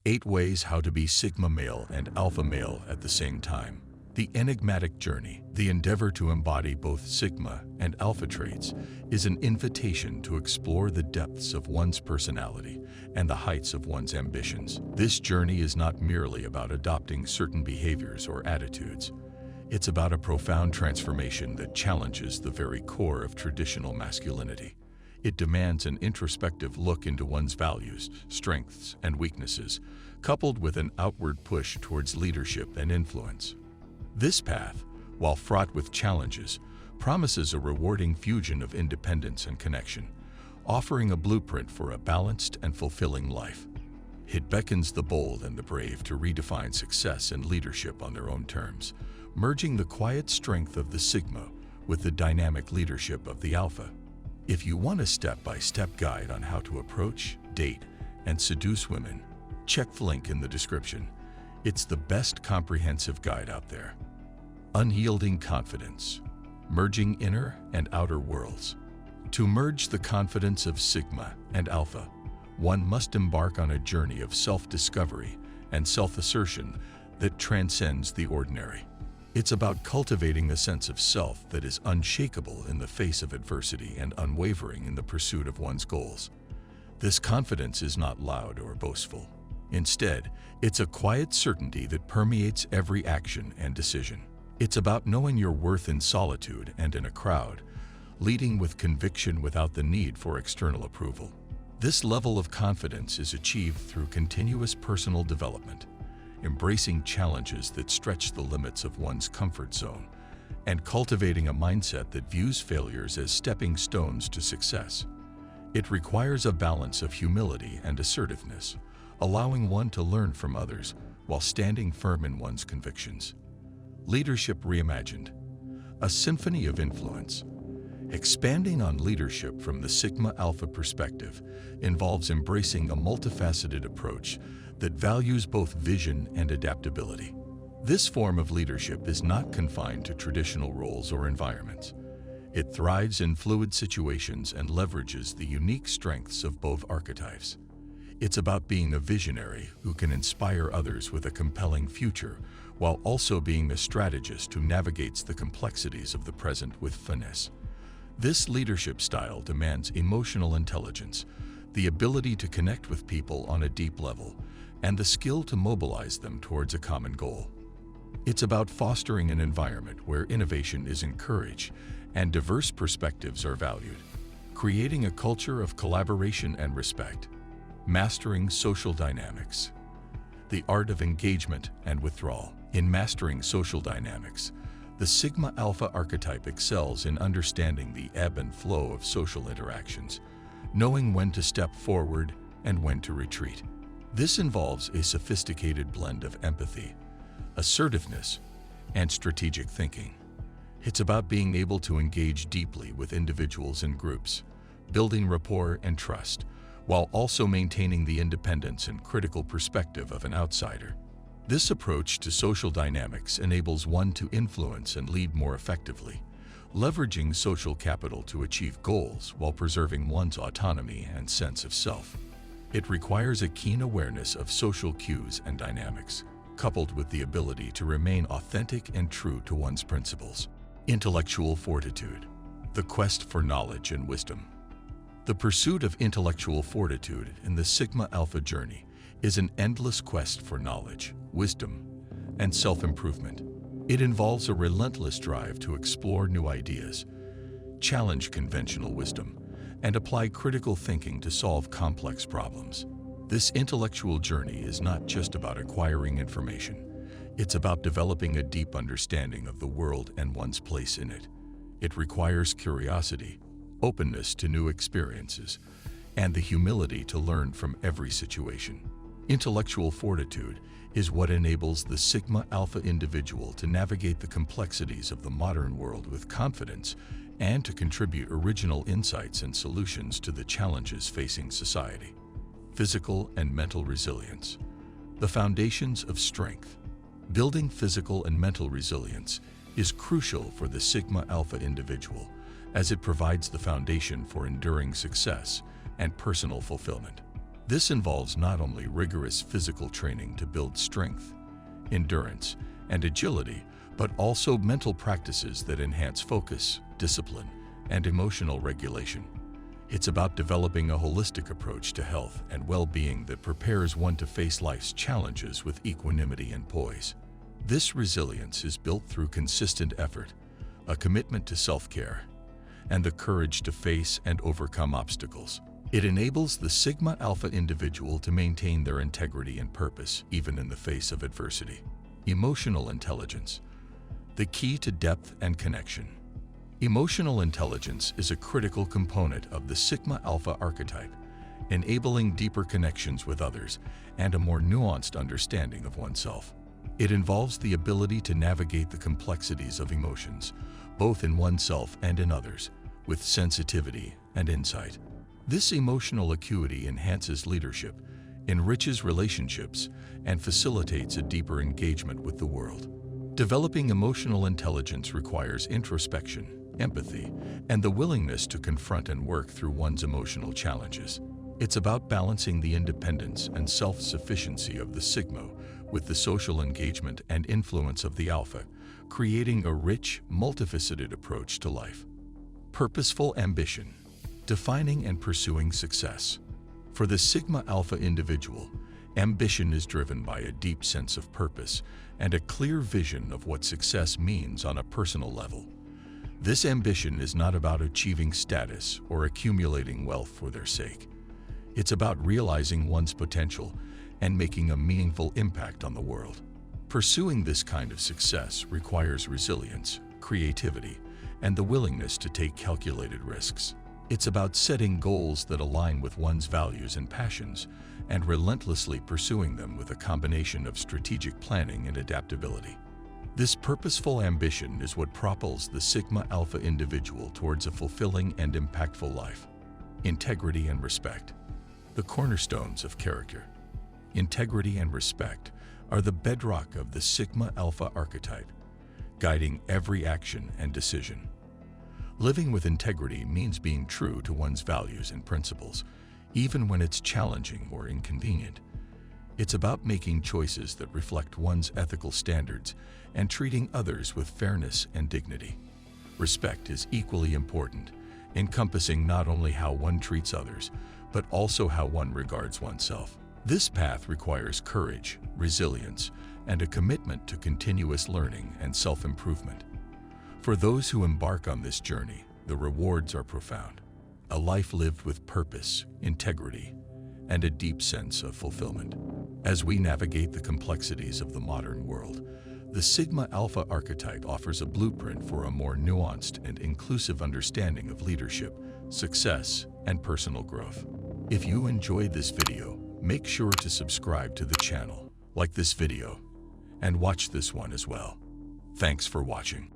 8 ways how to be Sigma male and Alpha male at the same time. The enigmatic journey, the endeavor to embody both Sigma and Alpha traits, is an invitation to explore the depths of one's personality and the heights of one's ambitions. This journey is not merely about adopting certain behaviors or attitudes. It's about a profound transformation that challenges the very core of traditional masculinity. It demands an introspective look into one's values, strengths, and weaknesses, coupled with an outward push towards leadership and influence. This path, while fraught with challenges, promises a rewarding fusion of independence and connection, offering a blueprint for a balanced and fulfilling life. It beckons the bold and the brave to redefine success and leadership on their own terms, merging the quiet strength of the Sigma with the dynamic leadership of the Alpha. If you want a step-by-step guide on how to approach, date, and seduce women, check the link in the description. It's the best comprehensive guide out there. Unyielding confidence, merging inner and outer worlds. To merge the confidence of Sigma and Alpha, one must embark on a journey of self-discovery and self-assertion that transcends the ordinary. It's about cultivating a sense of self that is unshakable in the face of adversity and unwavering in the pursuit of one's goals. This confidence is not loud or boastful. Instead, it's a quiet certainty that permeates every action and decision. It's about knowing your worth in solitude and in a crowd, leading with conviction without the need for external approval. This level of confidence is achieved through continuous personal development, embracing challenges that stretch the limits of one's comfort zone, and cultivating a mindset that views failures as stepping stones to success. It requires a balance of humility and assertiveness, allowing one to learn from others while standing firm in one's convictions. Leadership Reimagined, a symphony of influence. Expanding on leadership from the Sigma-Alpha perspective involves embracing a multifaceted approach that values both vision and adaptability. This form of leadership is not confined to traditional roles or environments. It thrives in fluid situations and leverages the unique strengths of both archetypes. It's about being a visionary who can inspire others with a compelling future, while also being a strategist who navigates the complexities of the present with finesse. This leadership style demands emotional intelligence, the ability to connect with people on a deep level, and the skill to mobilize them towards a common goal. It's about fostering an environment where innovation is encouraged and diverse perspectives are valued, creating a culture of collaboration and respect. Mastering social dynamics. The art of engagement and withdrawal. In mastering social dynamics, the Sigma-Alpha archetype excels in understanding the ebb and flow of social interactions, knowing when to step forward and when to retreat. This involves a sophisticated blend of empathy, assertiveness, and strategic thinking. It's about being able to engage deeply with individuals and groups, building rapport and trust, while also maintaining the independence and critical perspective of an outsider. This approach to social dynamics enables one to influence and lead more effectively, leveraging social capital to achieve goals while preserving one's autonomy and sense of self. It requires a keen awareness of social cues and dynamics, coupled with the ability to remain authentic and true to one's principles. Intellectual fortitude. The quest for knowledge and wisdom. The pursuit of intellectual fortitude in the Sigma-Alpha journey is an endless quest for knowledge, wisdom, and self-improvement. It involves a relentless drive to explore new ideas, challenge conventional wisdom, and apply critical thinking to solve complex problems. This intellectual journey is not just about acquiring information. It's about developing a deep understanding of the world and one's place in it. It requires curiosity, openness to new experiences, and the humility to learn from every situation. Intellectual fortitude is what enables the Sigma-Alpha individual to navigate the complexities of the modern world with confidence and to contribute original insights and solutions to the challenges facing society. Physical and mental resilience. The foundations of strength. Building physical and mental resilience is crucial for the Sigma-Alpha individual, as it provides the foundation for enduring success and personal fulfillment. This involves not only rigorous physical training to build strength, endurance, and agility, but also mental practices that enhance focus, discipline, and emotional regulation. It's about developing a holistic approach to health and well-being that prepares one to face life's challenges with equanimity and poise. This resilience is built through consistent effort, a commitment to self-care, and the courage to face and overcome obstacles. It enables the Sigma Alpha individual to maintain their integrity and purpose even in the face of adversity. Emotional intelligence, the key to depth and connection. Emotional intelligence is a critical component of the Sigma Alpha archetype, enabling deeper connections with others and a more nuanced understanding of oneself. It involves the ability to navigate the complexities of emotions, both in oneself and in others, with sensitivity and insight. This emotional acuity enhances leadership, enriches relationships, and facilitates a deeper engagement with the world. Developing emotional intelligence requires introspection, empathy, and the willingness to confront and work through one's emotional challenges. It's about balancing the independence and self-sufficiency of the Sigma with the social engagement and influence of the Alpha, creating a rich, multifaceted approach to life. Purposeful ambition, defining and pursuing success. For the Sigma Alpha individual, ambition is driven by a deep sense of purpose and a clear vision of what success means on a personal level. This ambition is not about achieving status or accumulating wealth for their sake. It's about realizing one's potential and making a meaningful impact on the world. Pursuing this kind of success requires resilience, creativity, and the willingness to take calculated risks. It's about setting goals that align with one's values and passions and relentlessly pursuing them with a combination of strategic planning and adaptability. This purposeful ambition is what propels the Sigma Alpha individual towards a fulfilling and impactful life. Integrity and respect, the cornerstones of character. Integrity and respect are the bedrock of the Sigma Alpha archetype, guiding every action and decision. Living with integrity means being true to one's values and principles, even when it's challenging or inconvenient. It's about making choices that reflect one's ethical standards and treating others with fairness and dignity. Respect is equally important, encompassing not only how one treats others, but also how one regards oneself. This path requires courage, resilience, and a commitment to continuous learning and self-improvement. For those who embark on this journey, the rewards are profound. A life lived with purpose, integrity, and a deep sense of fulfillment. As we navigate the complexities of the modern world, the Sigma Alpha archetype offers a blueprint for a more nuanced and inclusive understanding of leadership, success, and personal growth. If you enjoyed this video, make sure to subscribe to the channel, like this video, and watch this one as well. Thanks for watching.